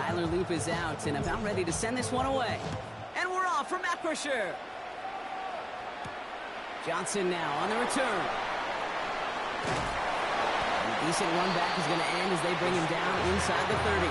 Tyler Loop is out and about ready to send this one away. And we're off for Matt Pusher. Johnson now on the return. A decent run back is going to end as they bring him down inside the 30.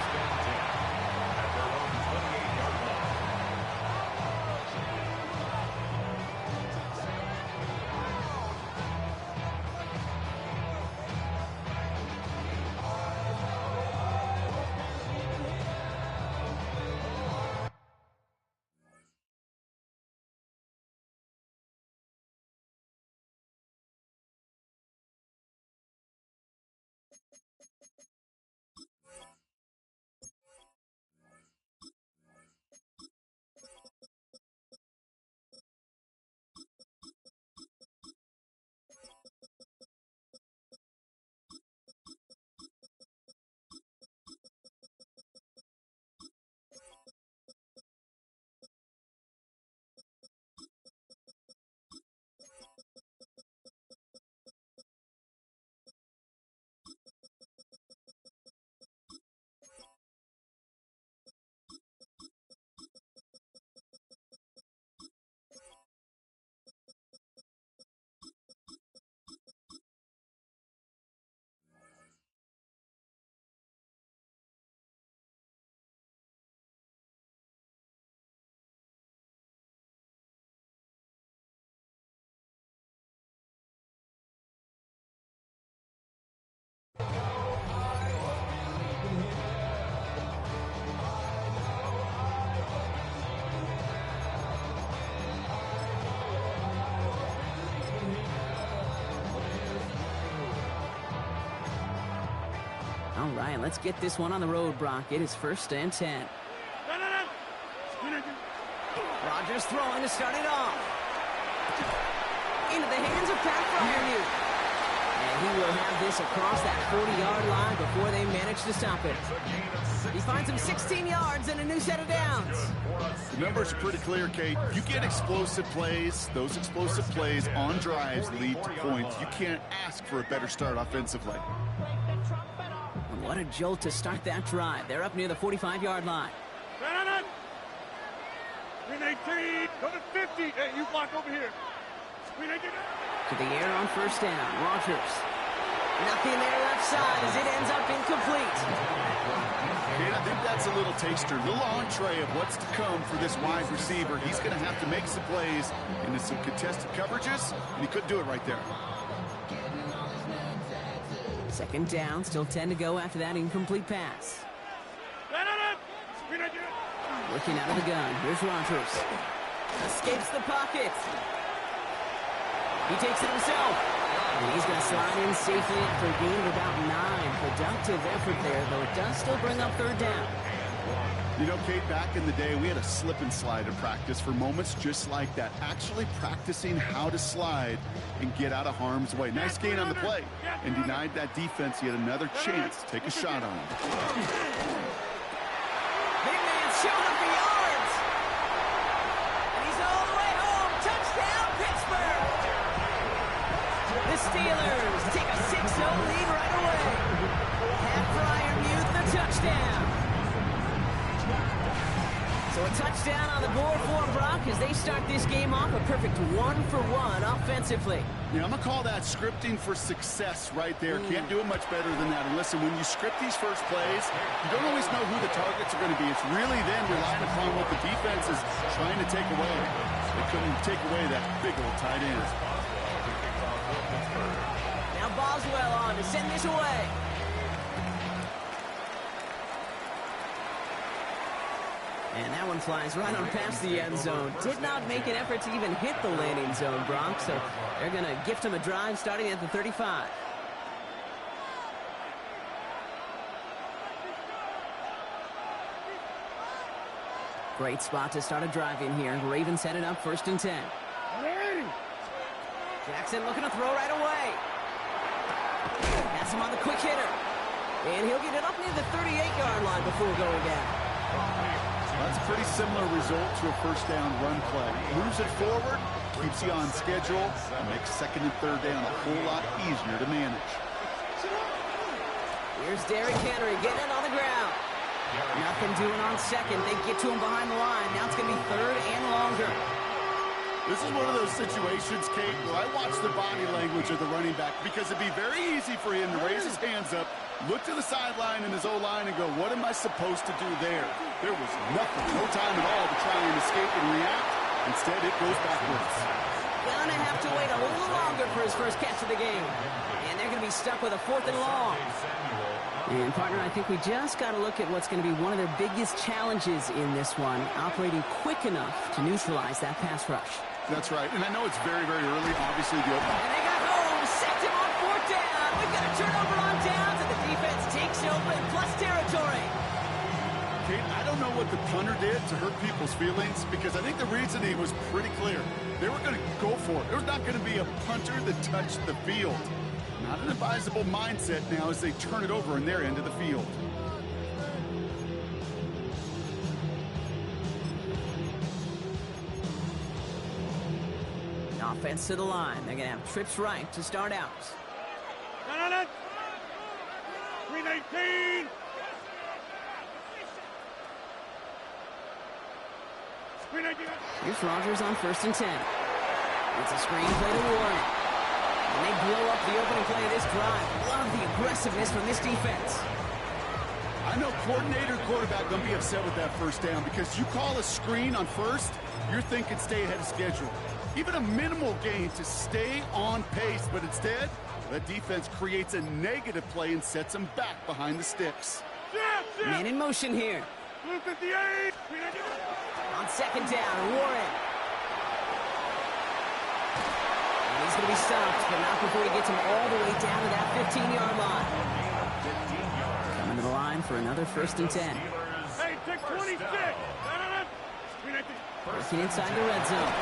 All right, let's get this one on the road, Brock. It is 1st and 10. Rodgers throwing to start it off. Into the hands of Pat Fryermuth. And he will have this across that 40-yard line before they manage to stop it. He finds him 16 yards and a new set of downs. The numbers are pretty clear, Kate. You get explosive plays. Those explosive plays on drives lead to points. You can't ask for a better start offensively. What a jolt to start that drive. They're up near the 45-yard line. Screen 18, go to 50. Hey, you block over here. Screen 18. To the air on 1st down. Rodgers. Nothing there left side as it ends up incomplete. Kate, I think that's a little taster, a little entree of what's to come for this wide receiver. He's going to have to make some plays into some contested coverages, and he couldn't do it right there. 2nd down, still 10 to go after that incomplete pass. Looking out of the gun, here's Rodgers. Escapes the pocket. He takes it himself. And he's going to slide in safely after a gain of about 9. Productive effort there, though it does still bring up 3rd down. You know, Kate, back in the day, we had a slip and slide in practice for moments just like that. Actually practicing how to slide and get out of harm's way. Nice gain on the play. And denied that defense yet another chance to take a shot on him. Big man's showing up for yards. And he's all the way home. Touchdown, Pittsburgh. The Steelers take a 6-0 lead right away. Pat Fryermuth, the touchdown. So a touchdown on the board for Brock as they start this game off a perfect 1-for-1 offensively. Yeah, I'm going to call that scripting for success right there. Can't do it much better than that. And listen, when you script these first plays, you don't always know who the targets are going to be. It's really then relying upon what the defense is trying to take away. They couldn't take away that big old tight end. Now Boswell on to send this away. And that one flies right on past the end zone. Did not make an effort to even hit the landing zone, Brock. So they're going to gift him a drive starting at the 35. Great spot to start a drive in here. Ravens headed up 1st and 10. Jackson looking to throw right away. Has him on the quick hitter. And he'll get it up near the 38-yard line before going down. That's a pretty similar result to a 1st down run play. Moves it forward, keeps you on schedule, and makes 2nd and 3rd down a whole lot easier to manage. Here's Derrick Henry getting it on the ground. Nothing doing on second. They get to him behind the line. Now it's going to be third and longer. This is one of those situations, Kate, where I watch the body language of the running back because it'd be very easy for him to raise his hands up, look to the sideline in his O-line and go, what am I supposed to do there? There was nothing, no time at all to try and escape and react. Instead, it goes backwards. Gonna have to wait a little longer for his first catch of the game. And they're going to be stuck with a 4th and long. And, partner, I think we just got to look at what's going to be one of their biggest challenges in this one, operating quick enough to neutralize that pass rush. That's right. And I know it's very, very early, obviously. And they got home, sacked him on 4th down. We've got a turnover on downs, and the defense takes open, plus territory. Kate, I don't know what the punter did to hurt people's feelings because I think the reasoning was pretty clear. They were going to go for it. There's not going to be a punter that touched the field. Not an advisable mindset now as they turn it over in their end of the field. Offense to the line. They're going to have trips right to start out. 319. Here's Rodgers on 1st and 10. It's a screen play to Warren. And they blow up the opening play of this drive. Love the aggressiveness from this defense. I know coordinator quarterback going to be upset with that first down because you call a screen on first, you're thinking stay ahead of schedule. Even a minimal gain to stay on pace, but instead, the defense creates a negative play and sets them back behind the sticks. Man in motion here. Blue 58. On 2nd down, Warren. And he's going to be stopped, but not before he gets him all the way down to that 15-yard line. Coming to the line for another 1st and 10. Hey, take 26. Working inside the red zone.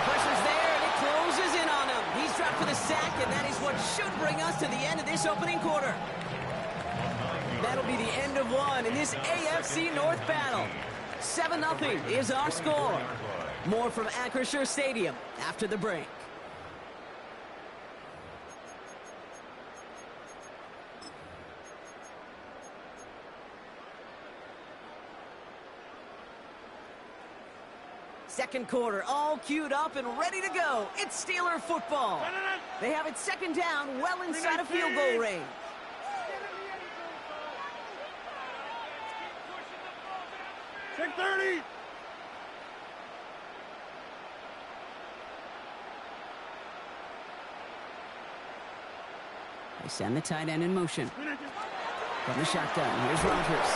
Pressure's there, and it closes in on him. He's dropped for the sack, and that is what should bring us to the end of this opening quarter. That'll be the end of one in this AFC North battle. 7-0 is our score. More from Acrisure Stadium after the break. Second quarter, all queued up and ready to go. It's Steeler football. They have it 2nd down, well inside of field goal range. Take 30. They send the tight end in motion. From the shotgun, here's Rodgers.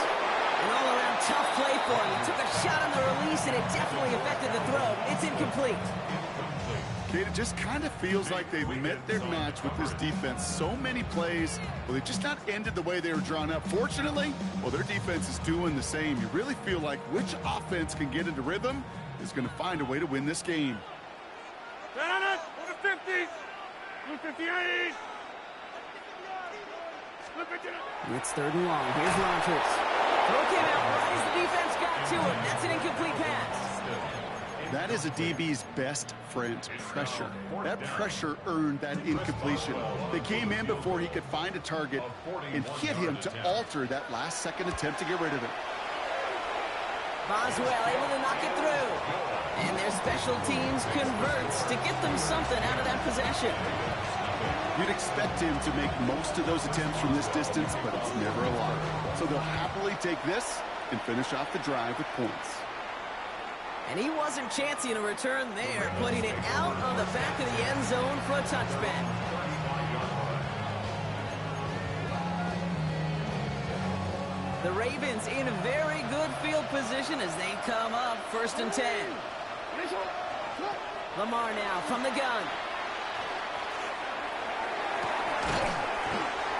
An all-around tough play for him. He took a shot on the release, and it definitely affected the throw. It's incomplete. Kate, it just kind of feels like they've met their match with this defense. So many plays, well, they just not ended the way they were drawn up. Fortunately, well, their defense is doing the same. You really feel like which offense can get into rhythm is going to find a way to win this game. Go to 50. Blue 58. It's 3rd and long. Here's Rodgers. Throw came out right as the defense got to him. That's an incomplete pass. That is a DB's best friend, pressure. That pressure earned that incompletion. They came in before he could find a target and hit him to alter that last-second attempt to get rid of it. Boswell able to knock it through. And their special teams converts to get them something out of that possession. You'd expect him to make most of those attempts from this distance, but it's never a lot. So they'll happily take this and finish off the drive with points. And he wasn't chancing a return there, putting it out on the back of the end zone for a touchback. The Ravens in very good field position as they come up 1st and 10. Lamar now from the gun.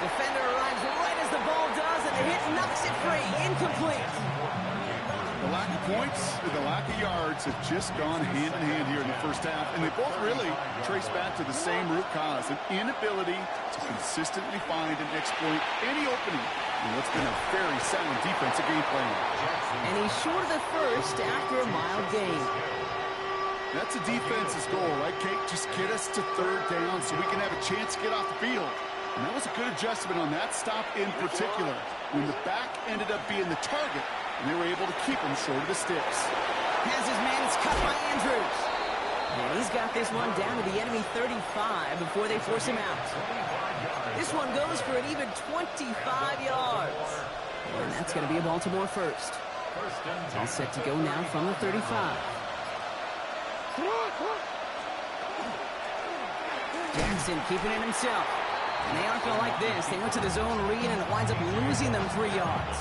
Defender arrives right as the ball does, and the hit knocks it free. Incomplete. The lack of points and the lack of yards have just gone hand in hand here in the first half, and they both really trace back to the same root cause, an inability to consistently find and exploit any opening in what's been a very sound defensive game plan. And he's short of the first after a mild gain. That's a defense's goal, right, Kate? Just get us to 3rd down so we can have a chance to get off the field. And that was a good adjustment on that stop in particular. when the back ended up being the target, and they were able to keep him short of the sticks. Has his man, it's cut by Andrews. And he's got this one down to the enemy 35 before they force him out. This one goes for an even 25 yards. And that's going to be a Baltimore first. All set to go now from the 35. Jackson keeping it himself. And they aren't going to like this. They went to the zone read, and it winds up losing them 3 yards.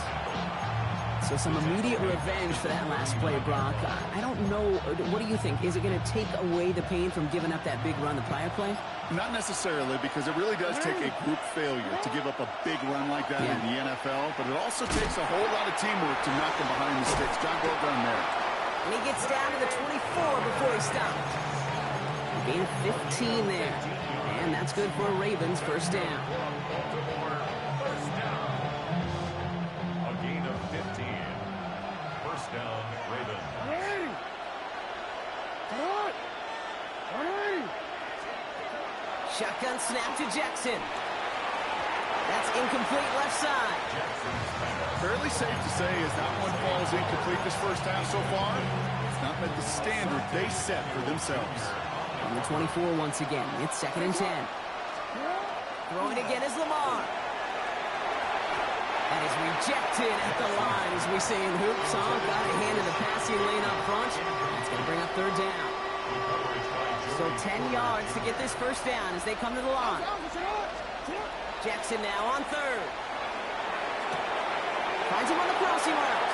So some immediate revenge for that last play, Brock. I don't know. What do you think? Is it going to take away the pain from giving up that big run the prior play? Not necessarily, because it really does take a group failure to give up a big run like that in the NFL, but it also takes a whole lot of teamwork to knock them behind the sticks. John, well done there. And he gets down to the 24 before he stopped. Gain of 15 there. And that's good for a Ravens first down. A gain of 15. First down, Ravens. Shotgun snap to Jackson. That's incomplete left side. Fairly safe to say as that one falls incomplete this first half so far, it's not met the standard they set for themselves. On the 24 once again. It's 2nd and 10. Throwing again is Lamar. That is rejected at the line, as we say in hoops. Got a hand in the passing lane up front. That's going to bring up 3rd down. So 10 yards to get this first down as they come to the line. Jackson now on 3rd. Finds him on the crossing route.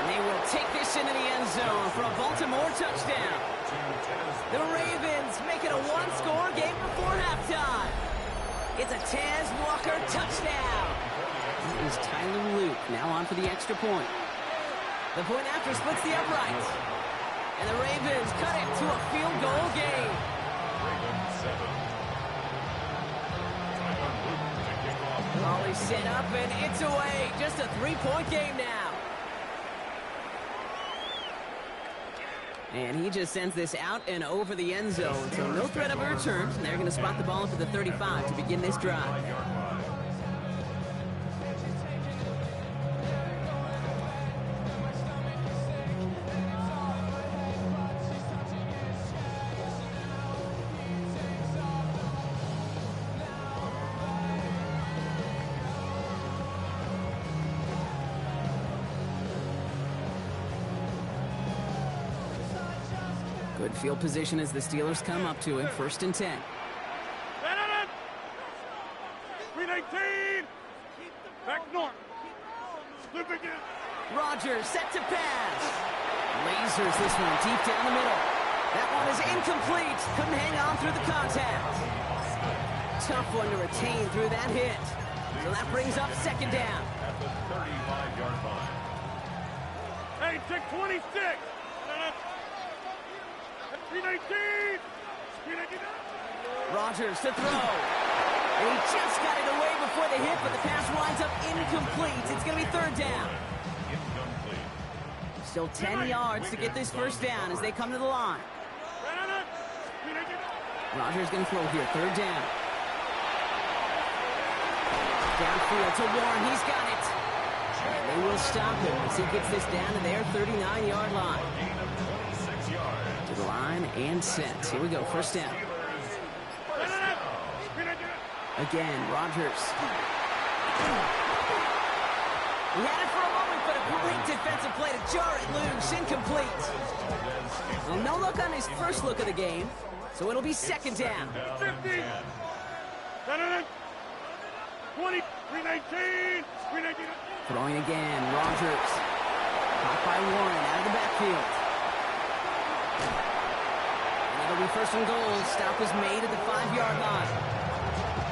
And they will take this into the end zone for a Baltimore touchdown. The Ravens make it a one-score game before halftime. It's a Taz Walker touchdown. That is Tyler Luke now on for the extra point. The point after splits the uprights. And the Ravens cut it to a field goal game. Volley set up and it's away. Just a 3-point game now. And he just sends this out and over the end zone. So no threat of a return. And they're going to spot the ball up at the 35 to begin this drive. Good field position as the Steelers come up to it. 1st and 10. 319. Back north. Slip again. Rodgers set to pass. Lasers this one deep down the middle. That one is incomplete. Couldn't hang on through the contact. Tough one to retain through that hit. So that brings up 2nd down. At the 35-yard line. Hey, check 26. 319. 319. Rodgers to throw. And he just got it away before the hit, but the pass winds up incomplete. It's going to be 3rd down. Incomplete. Still 10 yards to get this first down as they come to the line. Rodgers going to throw here. 3rd down. Downfield to Warren. He's got it. And they will stop him as he gets this down to their 39-yard line. Gain of 26 yards. To the line and set. Here we go. 1st down. Again, Rodgers. He had it for a moment, but a great defensive play to jar it loose. Incomplete. Well, no look on his first look of the game, so it'll be 2nd down. 50. 20. 319. 319. Throwing again, Rodgers. Caught by Warren out of the backfield. And it'll be 1st and goal. Stop is made at the 5-yard line.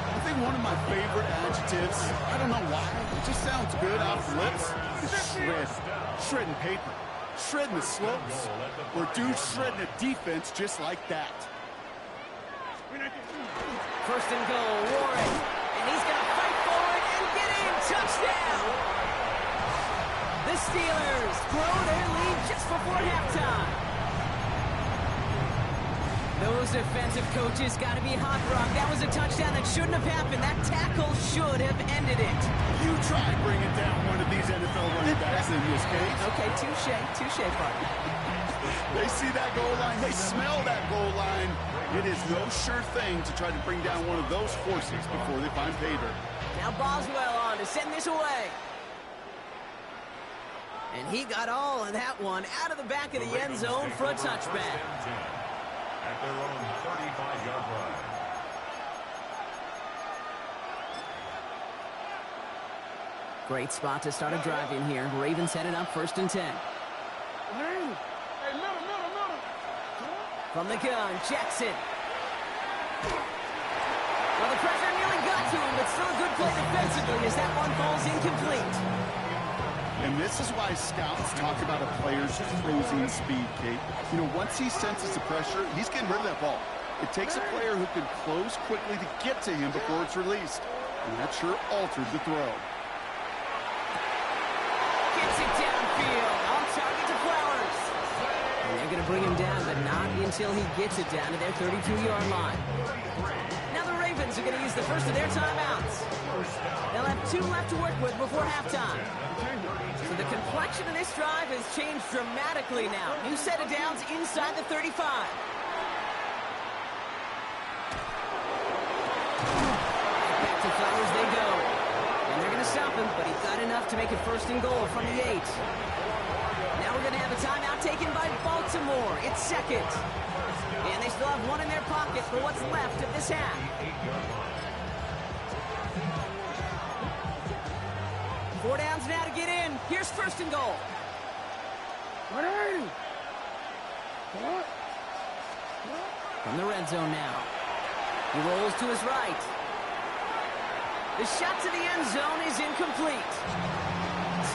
I think one of my favorite adjectives, I don't know why, it just sounds good off the lips, is shred. Shredding paper. Shredding the slopes. Or dude shredding a defense just like that. 1st and goal, Warren. And he's going to fight forward and get in. Touchdown! The Steelers grow their lead just before halftime. Those defensive coaches got to be hot, Brock. That was a touchdown that shouldn't have happened. That tackle should have ended it. You try bringing down one of these NFL running backs in this case. Okay, touche, partner. They see that goal line. They smell that goal line. It is no sure thing to try to bring down one of those horses before they find pay dirt. Now Boswell on to send this away. And he got all of that one out of the back of the end zone for a touchback. At their own 35-yard line. Great spot to start a drive in here. Ravens headed up 1st and 10. From the gun, Jackson. Well, the pressure nearly got to him, but still a good play defensively as that one falls incomplete. And this is why scouts talk about a player's closing speed, Kate. You know, once he senses the pressure, he's getting rid of that ball. It takes a player who can close quickly to get to him before it's released. And that sure altered the throw. Gets it downfield. On target to Flowers. And they're going to bring him down, but not until he gets it down to their 32-yard line. Now the Ravens are going to use the first of their timeouts. They'll have 2 left to work with before halftime. So the complexion of this drive has changed dramatically now. New set of downs inside the 35. Back to Flowers they go. And they're going to stop him, but he got enough to make it 1st and goal from the 8. Now we're going to have a timeout taken by Baltimore. It's 2nd. And they still have 1 in their pocket for what's left of this half. 4 downs now to get in. Here's 1st and goal. From the red zone now. He rolls to his right. The shot to the end zone is incomplete.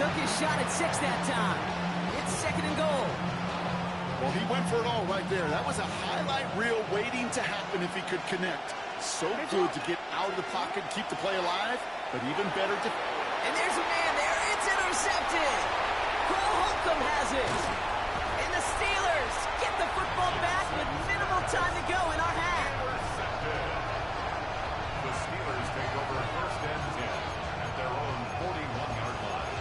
Took his shot at 6 that time. It's 2nd and goal. Well, he went for it all right there. That was a highlight reel waiting to happen if he could connect. So good to get out of the pocket, keep the play alive, but even better to... And there's a man there. It's intercepted. Cole Holcomb has it. And the Steelers get the football back with minimal time to go in our half. The Steelers take over 1st and 10 at their own 41-yard line.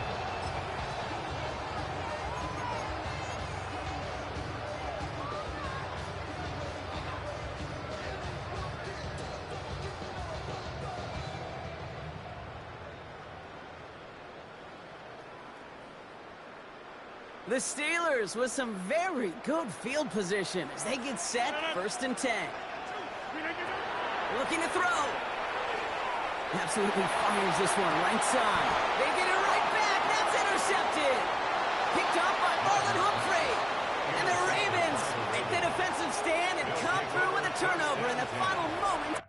The Steelers with some very good field position as they get set 1st and 10. Looking to throw. Absolutely fires this one right side. They get it right back. That's intercepted. Picked up by Marlon Humphrey. And the Ravens make the defensive stand and come through with a turnover in the final moment.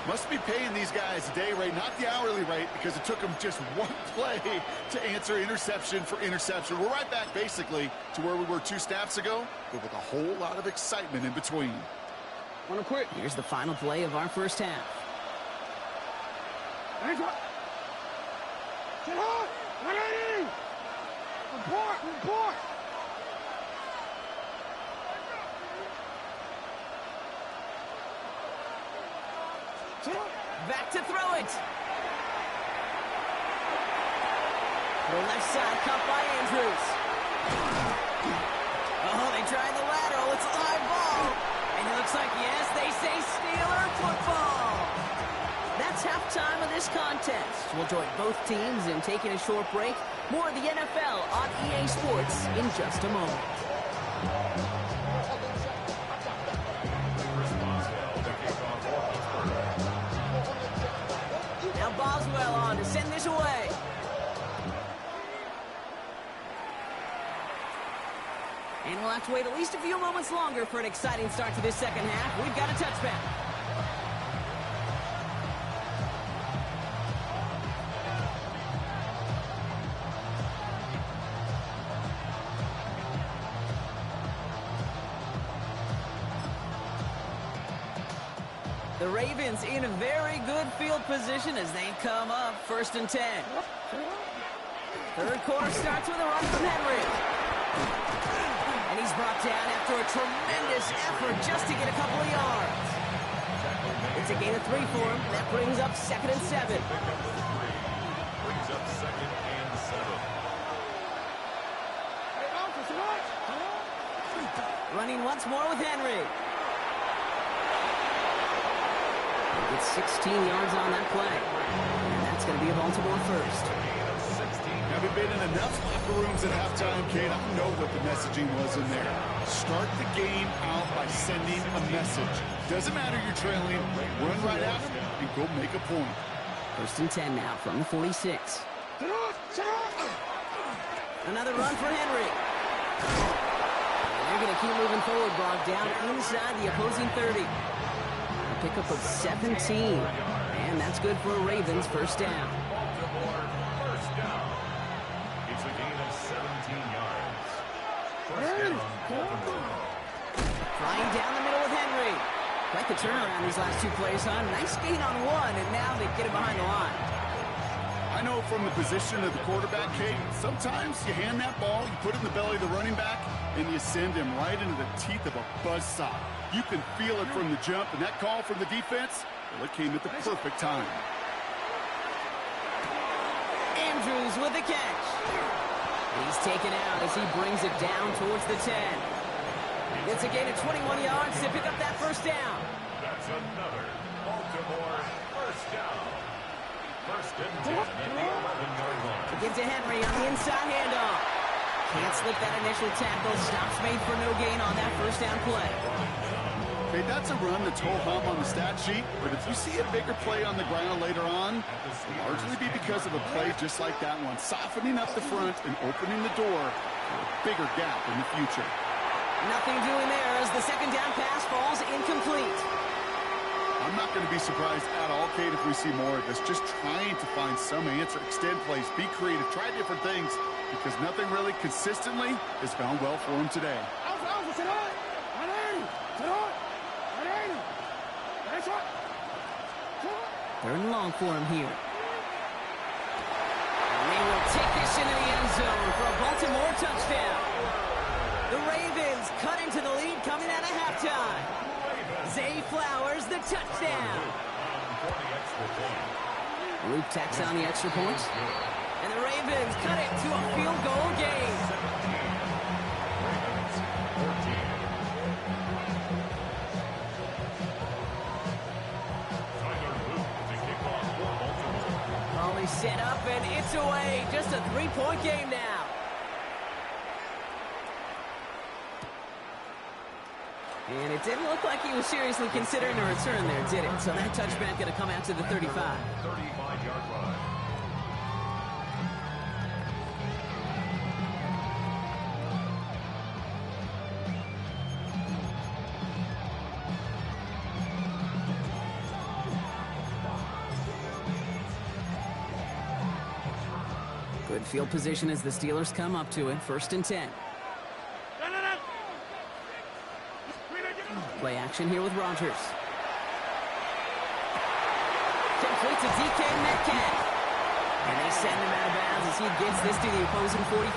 Must be paying these guys a day rate, not the hourly rate, because it took them just one play to answer interception for interception. We're right back, basically, to where we were 2 snaps ago, but with a whole lot of excitement in between. Want to quit? Here's the final play of our first half. Get hot! 180! Report! Back to throw it. The left side caught by Andrews. Oh, they tried the lateral. It's a live ball. And it looks like, yes, they say Steeler football. That's halftime of this contest. We'll join both teams in taking a short break. More of the NFL on EA Sports in just a moment. Now Boswell on to send this away. And we'll have to wait at least a few moments longer for an exciting start to this second half. We've got a touchback. The The Ravens in a very good field position as they come up 1st and 10. Third quarter starts with a run from Henry. And he's brought down after a tremendous effort just to get a couple of yards. It's a gain of 3 for him. That brings up 2nd and 7. Brings up 2nd and 7. Running once more with Henry. He gets 16 yards on that play. And that's going to be a Baltimore first. Haven't been in enough locker rooms at halftime, Kate. I don't know what the messaging was in there. Start the game out by sending a message. Doesn't matter you're trailing. Run right at them and go make a point. 1st and 10 now from the 46. Another run for Henry. They're going to keep moving forward, brought down inside the opposing 30. A pickup of 17. And that's good for a Ravens first down. Baltimore first down. It's a gain of 17 yards. First down, Baltimore. Flying down the middle with Henry. Quite the turnaround these last 2 plays, huh? Nice gain on 1, and now they get it behind the line. I know from the position of the quarterback, Kate, sometimes you hand that ball, you put it in the belly of the running back, and you send him right into the teeth of a buzzsaw. You can feel it from the jump, and that call from the defense, well, it came at the perfect time. Andrews with the catch. He's taken out as he brings it down towards the 10. It's a gain of 21 yards to pick up that first down. That's another Baltimore first down. 1st and 10 at the 11-yard line. To get to Henry on the inside handoff. Can't slip that initial tackle. Stops made for no gain on that first down play. Okay, that's a run that's ho-hum on the stat sheet, but if you see a bigger play on the ground later on, it'll largely be because of a play just like that one, softening up the front and opening the door for a bigger gap in the future. Nothing doing there as the second down pass falls incomplete. I'm not going to be surprised at all, Kate, if we see more of this. Just trying to find some answer, extend plays, be creative, try different things, because nothing really consistently has gone well for him today. Third and long for him here. And they will take this into the end zone for a Baltimore touchdown. The Ravens cut into the lead coming out of halftime. Zay Flowers, the touchdown. Luke tacks on the extra point. And the Ravens cut it to a field goal game. Ball set up and it's away. Just a 3-point game now. And it didn't look like he was seriously considering a return there, did it? So that touchback going to come out to the 35. 35-yard line. Good field position as the Steelers come up to it. 1st and 10. Play action here with Rodgers. Complete to DK Metcalf. And they send him out of bounds as he gets this to the opposing 45.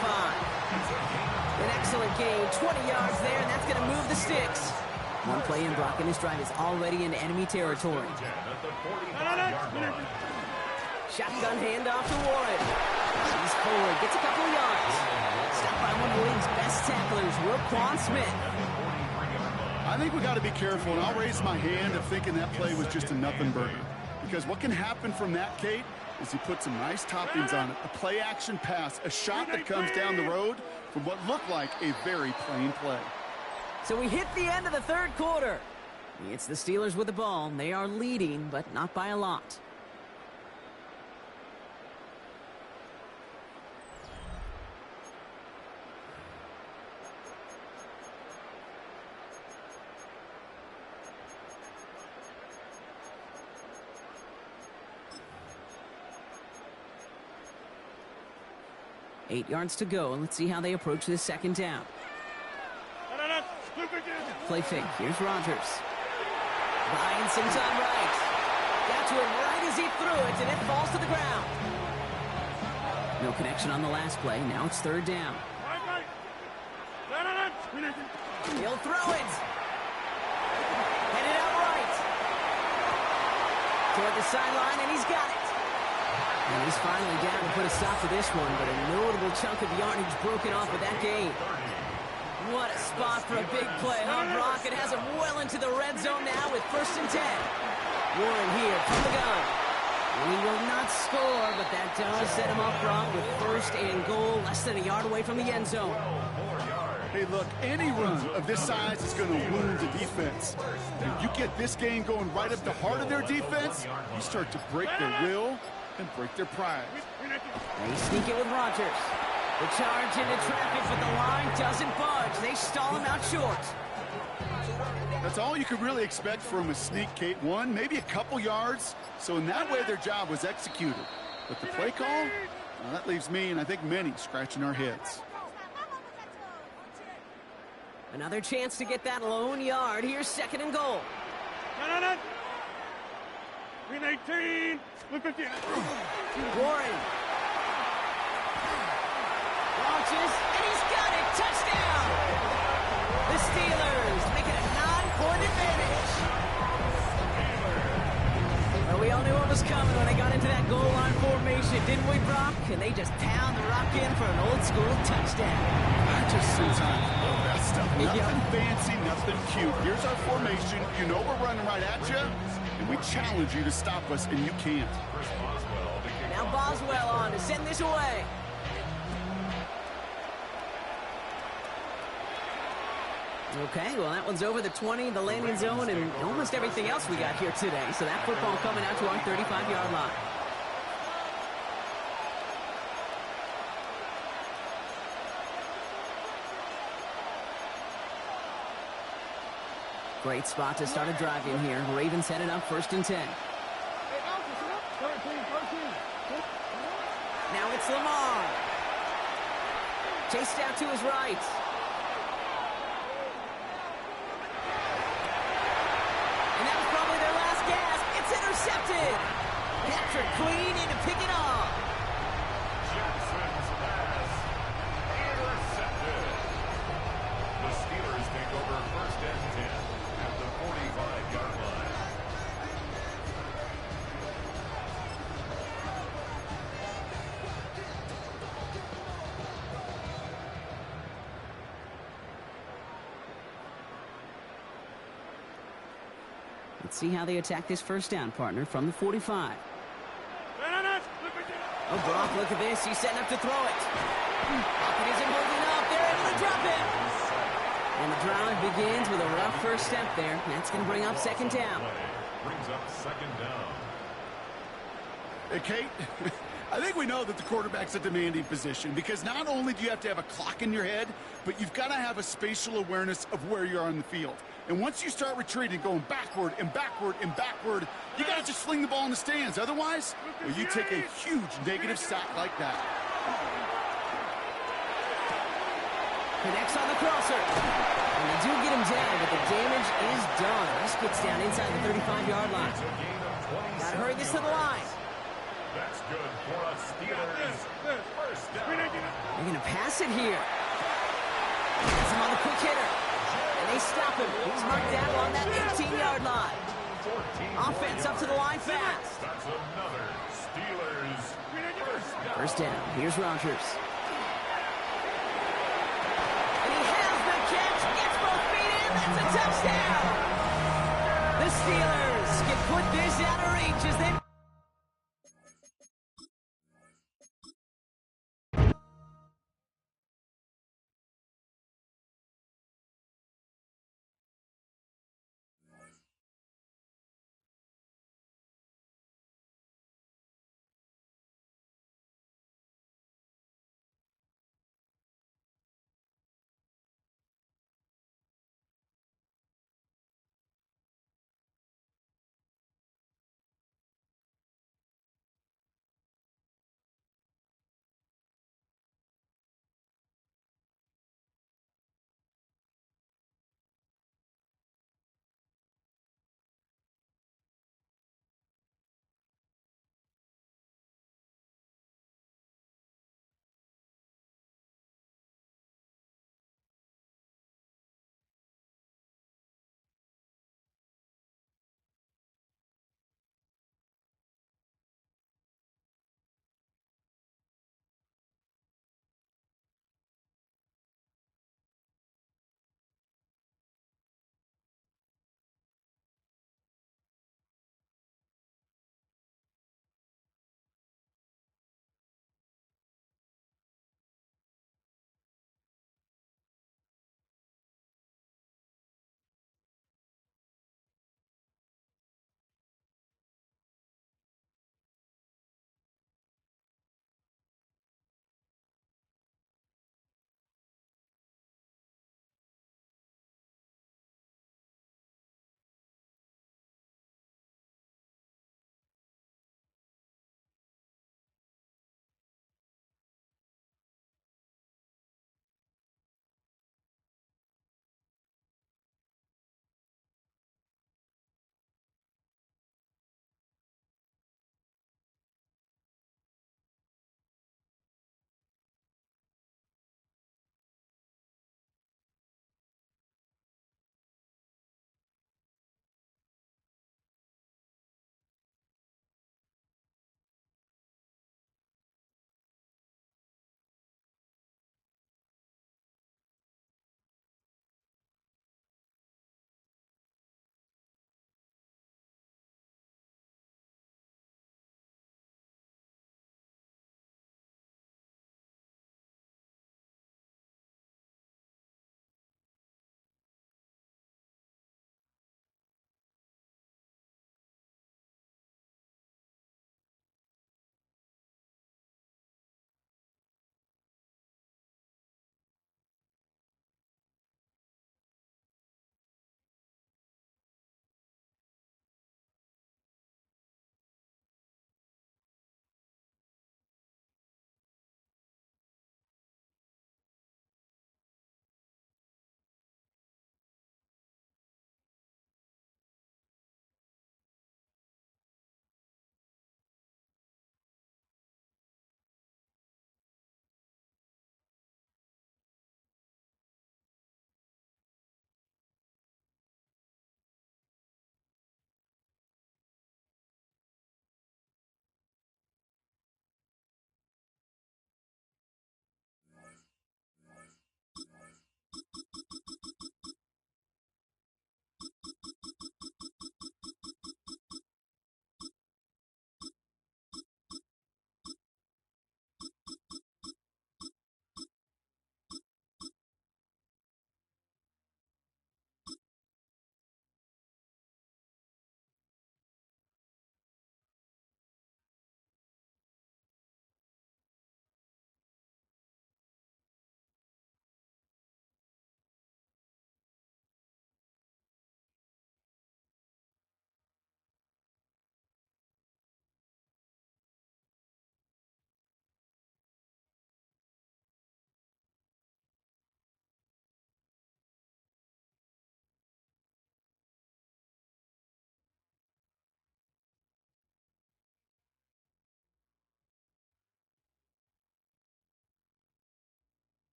An excellent gain, 20 yards there, and that's going to move the sticks. One play in, Brock, and his drive is already into enemy territory. Shotgun handoff to Warren. He's forward, gets a couple of yards. Stopped by one of the league's best tacklers, Roquan Smith. I think we got to be careful, and I'll raise my hand of thinking that play was just a nothing burger. Because what can happen from that, Kate, is he put some nice toppings on it. A play-action pass, a shot that comes down the road from what looked like a very plain play. So we hit the end of the third quarter. It's the Steelers with the ball. They are leading, but not by a lot. Eight yards to go, and let's see how they approach this second down. Play fake. Here's Rodgers. Buying some time right. Got to him right as he threw it, and it falls to the ground. No connection on the last play. Now it's third down. He'll throw it. Headed out right. Toward the sideline, and he's got it. And he's finally down to put a stop to this one, but a notable chunk of yardage broken off of that game. What a spot for a big play, huh, Brock? It has him well into the red zone now with 1st and 10. Warren here from the gun. He will not score, but that does set him up front with 1st and goal, less than a yard away from the end zone. Hey, look, any run of this size is going to wound the defense. If you get this game going right up the heart of their defense, you start to break their will and break their pride. They sneak it with Rodgers. The charge into traffic, but the line doesn't budge. They stall him out short. That's all you could really expect from a sneak, Kate. One, maybe a couple yards. So in that way, their job was executed. But the play call, well, that leaves me and I think many scratching our heads. Another chance to get that lone yard. Here's 2nd and goal. Green 18. Warren. Launches, and he's got it. Touchdown! The Steelers make it a 9-point advantage. Well, we all knew what was coming when they got into that goal line formation, didn't we, Brock? And they just pound the rock in for an old-school touchdown. I just sometimes love that stuff. Nothing fancy, nothing cute. Here's our formation. You know we're running right at you, and we challenge you to stop us, and you can't. Now Boswell on to send this away. Okay, well, that one's over the 20, the landing zone, and almost everything else we got here today. So that football coming out to our 35-yard line. Great spot to start a drive in here. Ravens headed up 1st and 10. Now it's Lamar. Chased out to his right. And that was probably their last gasp. It's intercepted. Patrick Queen in to pick it off. Jackson's pass intercepted. The Steelers take over 1st and 10 at the 45-yard line. Let's see how they attack this 1st down, partner, from the 45. Oh, Brock, look at this. He's setting up to throw it. Pocket isn't holding up. They're able to drop it. And the drive begins with a rough first step there. That's going to bring up 2nd down. Brings up 2nd down. Hey, Kate, I think we know that the quarterback's a demanding position because not only do you have to have a clock in your head, but you've got to have a spatial awareness of where you are on the field. And once you start retreating, going backward and backward and backward, you got to just fling the ball in the stands. Otherwise, well, you take a huge negative sack like that. Connects on the crosser. And they do get him down, but the damage is done. This gets down inside the 35-yard line. Got to hurry this to the line. That's good for us Steelers. 1st down. They're going to pass it here. Has him on the quick hitter. And they stop him. He's marked down on that 18-yard line. Offense up to the line fast. That's another Steelers 1st down. 1st down. Here's Rodgers. And he has the catch. Gets both feet in. That's a touchdown. The Steelers can put this out of reach as they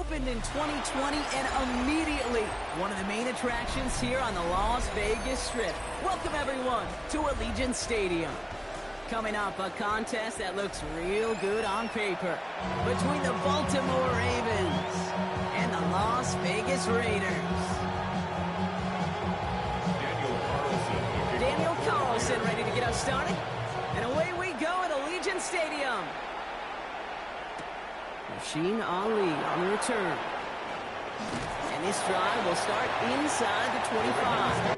opened in 2020 and immediately one of the main attractions here on the Las Vegas Strip. Welcome, everyone, to Allegiant Stadium. Coming up, a contest that looks real good on paper between the Baltimore Ravens and the Las Vegas Raiders. Daniel Carlson ready to get us started. And away we go at Allegiant Stadium. Machine Ali on the return. And this drive will start inside the 25.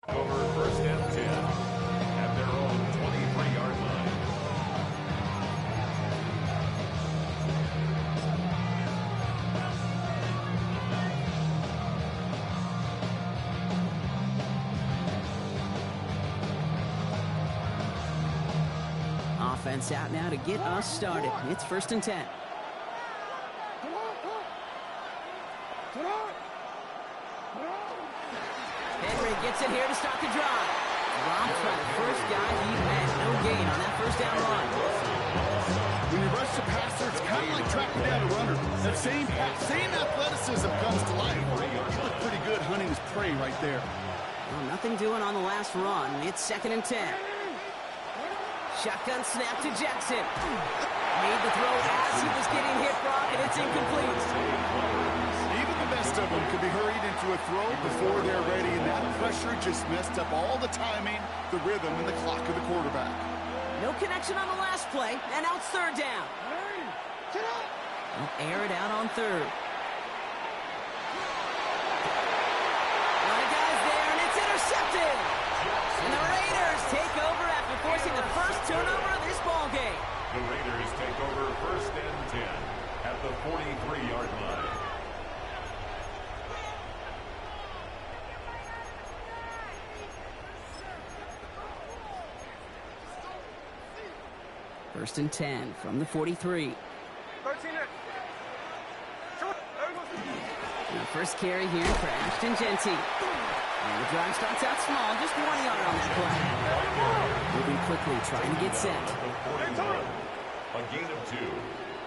Over first and 10 at their own 23-yard line. Offense out now to get us started. It's first and 10. Henry gets it here to start the drive. Rob's trying the first guy. He had no gain on that first down run. When you rush the passer, it's kind of like tracking down a runner. That same athleticism comes to life. He looked pretty good hunting his prey right there. Well, nothing doing on the last run. It's second and 10. Shotgun snap to Jackson. Made the throw as he was getting hit, Brock, and it's incomplete. Even the best of them could be hurried into a throw before they're ready, and that pressure just messed up all the timing, the rhythm, and the clock of the quarterback. No connection on the last play, and now it's third down. They'll air it out on third. A lot of guys there, and it's intercepted. And the Raiders take over after forcing the first turnover of this ballgame. The Raiders take over first and 10 at the 43-yard line. First and 10 from the 43. And the first carry here for Ashton Genty. And the drive starts out small, just 1 yard on that play. Moving quickly, trying to get set. A gain of 2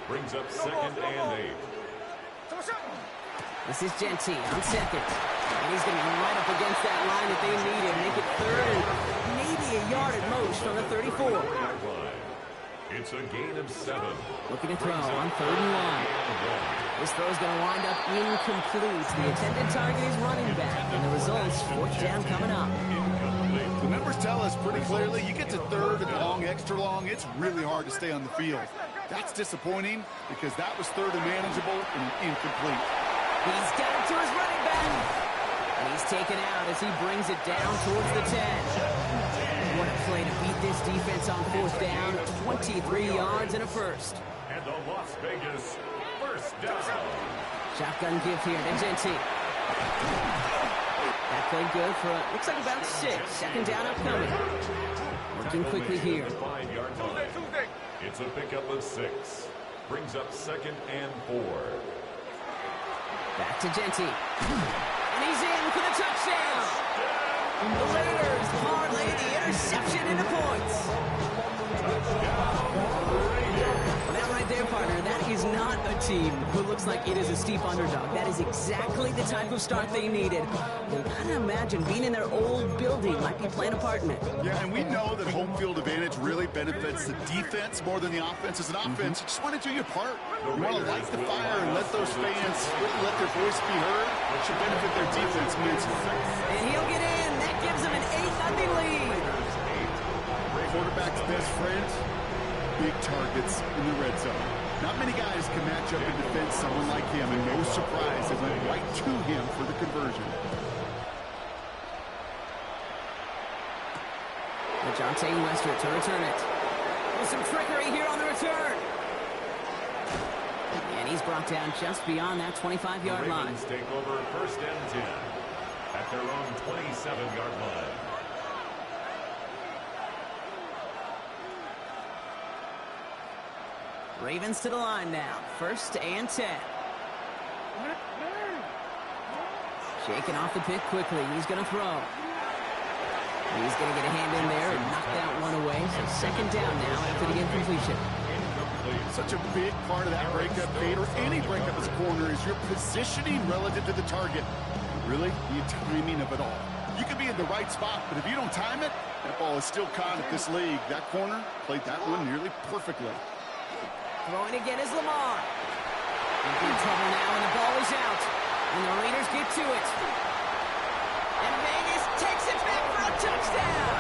brings up second and 8. This is Genty on second. And he's going to be right up against that line that they need and make it third and maybe a yard at most from the 34. It's a gain of 7. Looking to throw on third and 1. This throw's going to wind up incomplete. The intended target is running back, and the result's fourth down coming up. The numbers tell us pretty clearly, you get to third and long, extra long, it's really hard to stay on the field. That's disappointing because that was third and manageable and incomplete. He's got it to his running back. And he's taken out as he brings it down towards the 10. What a play to beat this defense on fourth down. 23 yards and a first. And the Las Vegas first down. Shotgun give here to Genty. That played good for, looks like about 6. Second down upcoming. Working quickly here. 5-yard line. It's a pickup of 6. Brings up second and 4. Back to Genty. And he's in for the touchdown. The Raiders parlay the interception into points. is not a team who looks like it is a steep underdog. That is exactly the type of start they needed. You gotta imagine being in their old building might be playing a part in it. Yeah, and we know that home field advantage really benefits the defense more than the offense. As an offense, you just want to do your part. You want to light the fire and let those fans really let their voice be heard. It should benefit their defense immensely. And he'll get in. That gives him an 8-0 lead. Quarterback's best friend, big targets in the red zone. Not many guys can match up and defend someone like him, and no surprise, they went right to him for the conversion. Jonte Westert to return it. With some trickery here on the return. And he's brought down just beyond that 25-yard line. Take over 1st and 10 at their own 27-yard line. Ravens to the line now. 1st and 10. Shaking off the pick quickly. He's going to throw. He's going to get a hand in there and knock that one away. So 2nd down now after the incompletion. Such a big part of that breakup, Kate, or any breakup as a corner, is your positioning relative to the target. Really, the timing of it all. You can be in the right spot, but if you don't time it, that ball is still caught at this league. That corner played that one nearly perfectly. Throwing again is Lamar. In deep trouble now, and the ball is out. And the Raiders get to it. And Vegas takes it back for a touchdown.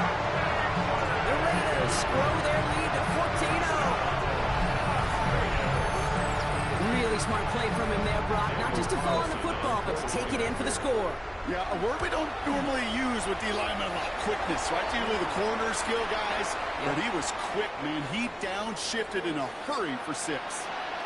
The Raiders grow their lead to 14-0. Really smart play from him there, Brock. Not just to fall on the football, but to take it in for the score. Yeah, a word we don't normally use with the lineman, a lot. Quickness, right? Usually the corner skill guys, but he was quick, man. He downshifted in a hurry for 6.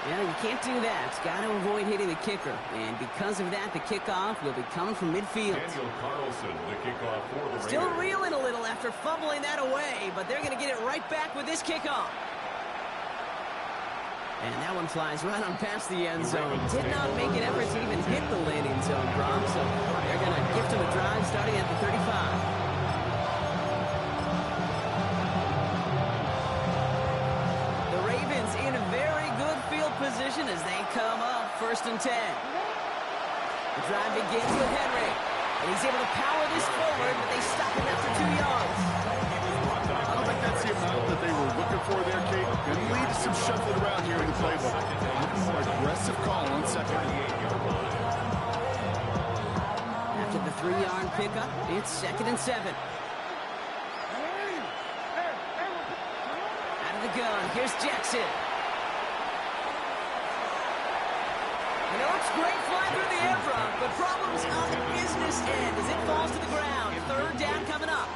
Yeah, you can't do that. Got to avoid hitting the kicker. And because of that, the kickoff will be coming from midfield. Daniel Carlson, the kickoff for the Raiders. Still reeling a little after fumbling that away, but they're going to get it right back with this kickoff. And that one flies right on past the end zone. Did not make an effort to even hit the landing zone, Brock. So they're going to gift him a drive starting at the 35. The Ravens in a very good field position as they come up 1st and 10. The drive begins with Henry. And he's able to power this forward, but they stop him after 2 yards. I don't think that's the amount that they were looking for there, Kate. Going to lead to some shuffling around here in the playbook. More aggressive call on 2nd. After the 3-yard pickup, it's 2nd and 7. Out of the gun, here's Jackson. And it looks great flying through the air front, but problems on the business end as it falls to the ground. 3rd down coming up.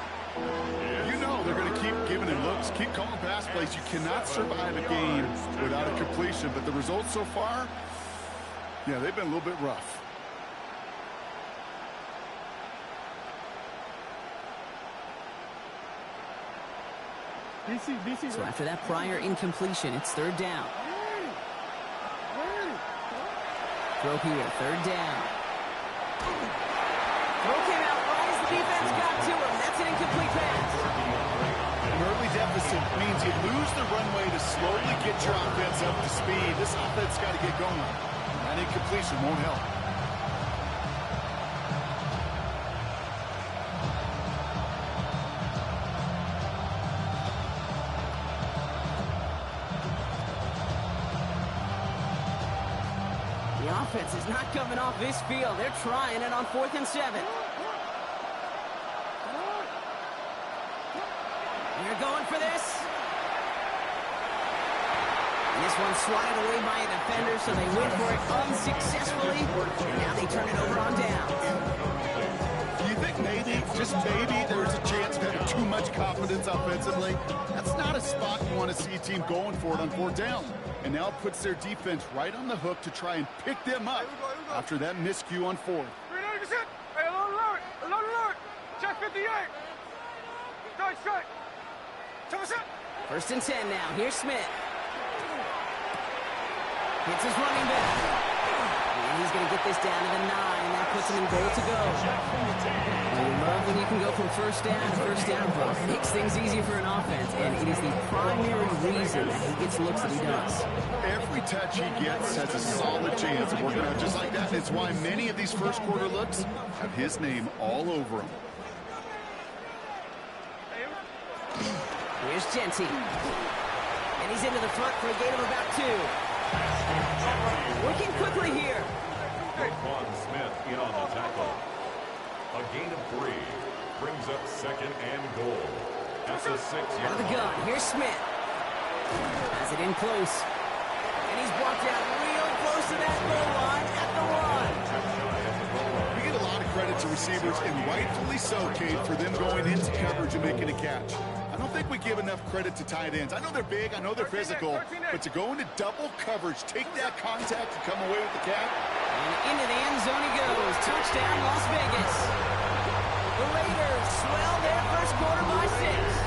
You know they're going to keep giving it looks, keep calling pass plays. You cannot survive a game without a completion, but the results so far, yeah, they've been a little bit rough. So after that prior incompletion, it's 3rd down. Throw here, 3rd down. Throw came out right as the defense got to him. That's an incomplete pass. An early deficit means you lose the runway to slowly get your offense up to speed. This offense got to get going. That incompletion won't help. The offense is not coming off this field. They're trying it on 4th and 7. They're going for this. And this one swatted away by a defender, so they went for it unsuccessfully. And now they turn it over on down. Do you think maybe, just maybe, there's a chance of having too much confidence offensively? That's not a spot you want to see a team going for it on 4th down. And now it puts their defense right on the hook to try and pick them up after that miscue on 4th. Hey, alert! Check 58! Strike! 1st and 10 now. Here's Smith. Hits his running back. And he's going to get this down to the 9. That puts him in goal to go. And you love when you can go from 1st down to 1st down, bro. Makes things easier for an offense. And it is the primary reason that he gets looks that he does. Every touch he gets has a solid chance of working out just like that. And it's why many of these first quarter looks have his name all over them. Here's Genty. And he's into the front for a gain of about 2. Working quickly here. Quan Smith in on the tackle. A gain of 3 brings up second and goal. That's a 6-yard. Out of the gun. Here's Smith. Has it in close. And he's blocked out real close to that goal line at the 1. We get a lot of credit to receivers, and rightfully so, Kate, for them going into coverage and making a catch. I don't think we give enough credit to tight ends. I know they're big, I know they're physical, but to go into double coverage, take that contact and come away with the catch. And into the end zone he goes. Touchdown, Las Vegas. The Raiders swell their first quarter by 6.